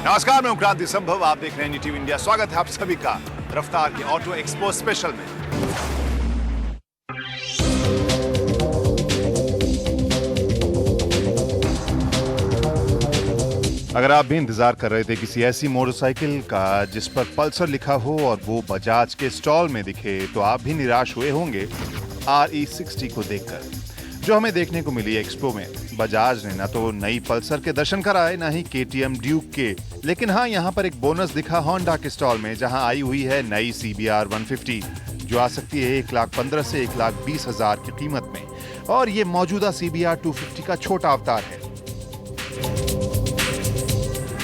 नमस्कार, मैं क्रांति संभव। आप देख रहे हैं न्यूटीवी इंडिया। स्वागत है आप सभी का रफ्तार के ऑटो एक्सपो स्पेशल में। अगर आप भी इंतजार कर रहे थे किसी ऐसी मोटरसाइकिल का जिस पर पल्सर लिखा हो और वो बजाज के स्टॉल में दिखे, तो आप भी निराश हुए होंगे RE60 को देखकर, जो हमें देखने को मिली एक्सपो में। बजाज ने ना तो नई पल्सर के दर्शन कराए, ना ही KTM ड्यूक के, लेकिन हाँ, यहाँ पर एक बोनस दिखा होंडा के स्टॉल में, जहाँ आई हुई है नई CBR 150, जो आ सकती है 1,15,000 से 1,20,000 की कीमत में। और ये मौजूदा CBR 250 का छोटा अवतार है।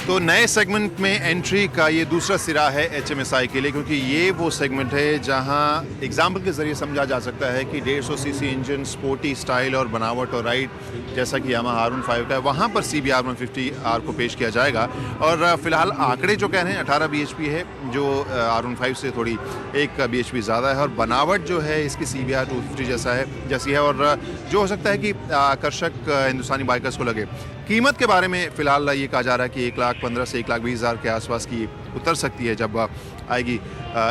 तो नए सेगमेंट में एंट्री का ये दूसरा सिरा है HMSI के लिए, क्योंकि ये वो सेगमेंट है जहां एग्जाम्पल के जरिए समझा जा सकता है कि 150 सीसी इंजन, स्पोर्टी स्टाइल और बनावट और राइड जैसा कि यामाहा R15 का है, वहां पर CBR 150R को पेश किया जाएगा। और फिलहाल आंकड़े जो कह रहे हैं 18 bhp है, जो R15 से थोड़ी 1 bhp ज़्यादा है, और बनावट जो है इसकी CBR 250 जैसी है, और जो हो सकता है कि आकर्षक हिंदुस्तानी बाइकर्स को लगे। कीमत के बारे में फिलहाल ये कहा जा रहा है कि 1,15,000 से 1,20,000 के आसपास की उतर सकती है जब आएगी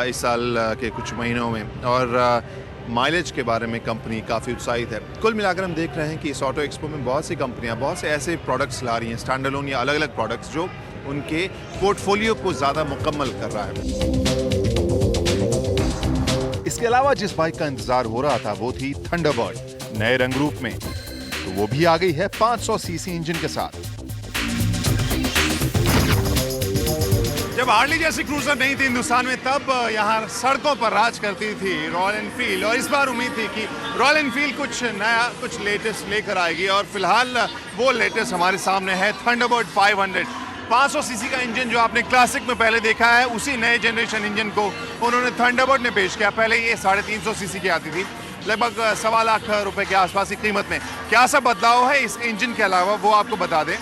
इस साल के कुछ महीनों में। और माइलेज के बारे में कंपनी काफ़ी उत्साहित है। कुल मिलाकर हम देख रहे हैं कि इस ऑटो एक्सपो में बहुत सी कंपनियां बहुत से ऐसे प्रोडक्ट्स ला रही हैं, स्टैंड अलोन या अलग अलग प्रोडक्ट्स, जो उनके पोर्टफोलियो को ज़्यादा मुकम्मल कर रहा है। इसके अलावा जिस बाइक का इंतजार हो रहा था वो थी थंडरबर्ड, नए रंग रूप में। तो वो भी आ गई है 500 सीसी इंजन के साथ। जब हार्ली जैसी क्रूजर नहीं थी हिंदुस्तान में, तब यहाँ सड़कों पर राज करती थी रॉयल एनफील्ड, और इस बार उम्मीद थी कि रॉयल एनफील्ड कुछ नया, कुछ लेटेस्ट लेकर आएगी। और फिलहाल वो लेटेस्ट हमारे सामने है थंडरबर्ड 500। 500 सीसी का इंजन जो आपने क्लासिक में पहले देखा है, उसी नए जनरेशन इंजन को उन्होंने थंडरबर्ड ने पेश किया। पहले ये 350 सीसी की आती थी, लगभग 1.25 लाख रुपए के आसपास की कीमत में। क्या सब बदलाव है इस इंजन के अलावा, वो आपको बता दें।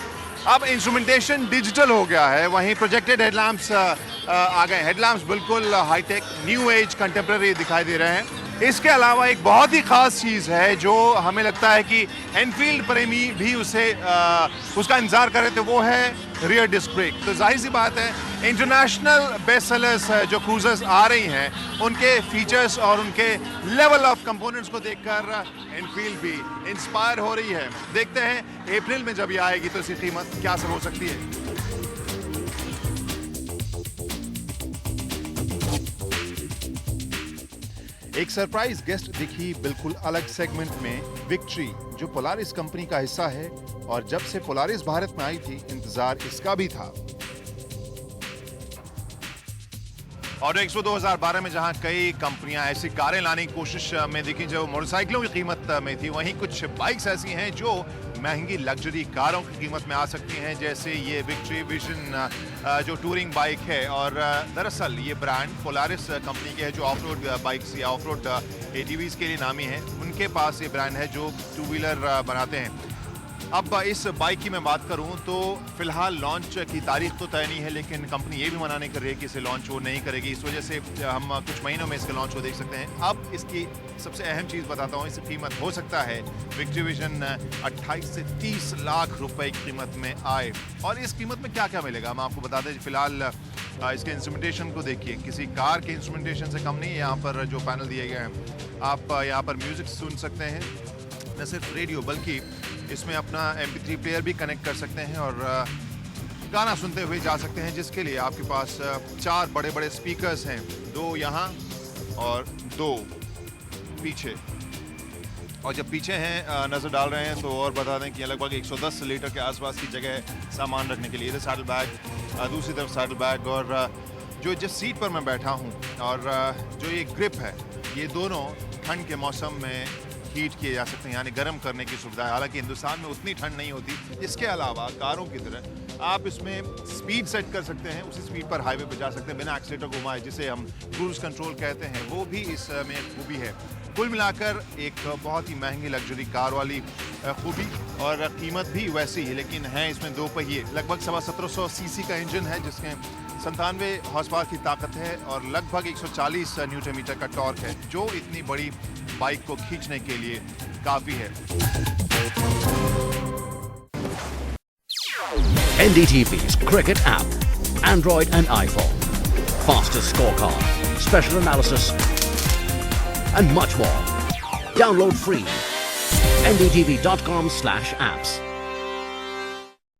अब इंस्ट्रूमेंटेशन डिजिटल हो गया है, वहीं प्रोजेक्टेड हेडलैम्प्स आ गए। हेडलैम्प्स बिल्कुल हाईटेक, न्यू एज, कंटेम्प्रेरी दिखाई दे रहे हैं। इसके अलावा एक बहुत ही खास चीज़ है जो हमें लगता है कि एनफील्ड प्रेमी भी उसका इंतजार कर रहे थे, वो है रियर डिस्क ब्रेक। तो जाहिर सी बात है, इंटरनेशनल बेस्ट सेलर्स जो क्रूजर्स आ रही हैं, उनके फीचर्स और उनके लेवल ऑफ कंपोनेंट्स को देखकर एनफील्ड भी इंस्पायर हो रही है। देखते हैं अप्रैल में जब ये आएगी तो इसकी कीमत क्या सब हो सकती है। एक सरप्राइज गेस्ट दिखी बिल्कुल अलग सेगमेंट में, विक्ट्री, जो पोलारिस कंपनी का हिस्सा है। और जब से पोलारिस भारत में आई थी, इंतजार इसका भी था। ऑटो एक्सपो 2012 में जहां कई कंपनियां ऐसी कारें लाने की कोशिश में दिखी जो मोटरसाइकिलों की कीमत में थी, वहीं कुछ बाइक्स ऐसी हैं जो महंगी लग्जरी कारों की कीमत में आ सकती हैं, जैसे ये विक्ट्री विजन जो टूरिंग बाइक है। और दरअसल ये ब्रांड पोलारिस कंपनी के है, जो ऑफ रोड बाइक्स या ऑफ रोड ATVs के लिए नामी है। उनके पास ये ब्रांड है जो 2 व्हीलर बनाते हैं। अब इस बाइक की मैं बात करूं तो फिलहाल लॉन्च की तारीख तो तय नहीं है, लेकिन कंपनी ये भी मना नहीं कर रही है कि इसे लॉन्च वो नहीं करेगी। इस वजह से हम कुछ महीनों में इसके लॉन्च को देख सकते हैं। अब इसकी सबसे अहम चीज़ बताता हूं, इसकी कीमत हो सकता है विक्ट्री विजन 28 से 30 लाख रुपए की कीमत में आए। और इस कीमत में क्या क्या मिलेगा हम आपको बता दें। फिलहाल इसके इंस्ट्रूमेंटेशन को देखिए, किसी कार के इंस्ट्रूमेंटेशन से कम नहीं है। यहाँ पर जो पैनल दिए गए हैं, आप यहाँ पर म्यूजिक सुन सकते हैं, न सिर्फ रेडियो बल्कि इसमें अपना MP3 प्लेयर भी कनेक्ट कर सकते हैं और गाना सुनते हुए जा सकते हैं, जिसके लिए आपके पास 4 बड़े बड़े स्पीकर्स हैं, 2 यहाँ और 2 पीछे। और जब पीछे हैं नज़र डाल रहे हैं तो और बता दें कि लगभग 110 लीटर के आसपास की जगह है सामान रखने के लिए। इधर सैडल बैग, दूसरी तरफ सैडल बैग, और जो जिस सीट पर मैं बैठा हूँ और जो ये ग्रिप है, ये दोनों ठंड के मौसम में हीट किए जा सकते हैं, यानी गर्म करने की सुविधा है। हालांकि हिंदुस्तान में उतनी ठंड नहीं होती। इसके अलावा कारों की तरह आप इसमें स्पीड सेट कर सकते हैं, उसी स्पीड पर हाईवे पर जा सकते हैं बिना एक्सीलेटर घुमाए, जिसे हम क्रूज कंट्रोल कहते हैं, वो भी इसमें खूबी है। कुल मिलाकर एक बहुत ही महंगी लग्जरी कार वाली खूबी, और कीमत भी वैसी ही, लेकिन है इसमें 2 पहिए। लगभग 1750 सीसी का इंजन है, जिसके 97 हॉर्स पावर की ताकत है और लगभग 140 न्यूटन मीटर का टॉर्क है, जो इतनी बड़ी बाइक को खींचने के लिए काफी है। NDTV's cricket app Android and iPhone. Fastest scorecard, special analysis, and much more. Download free. ndtv.com/apps.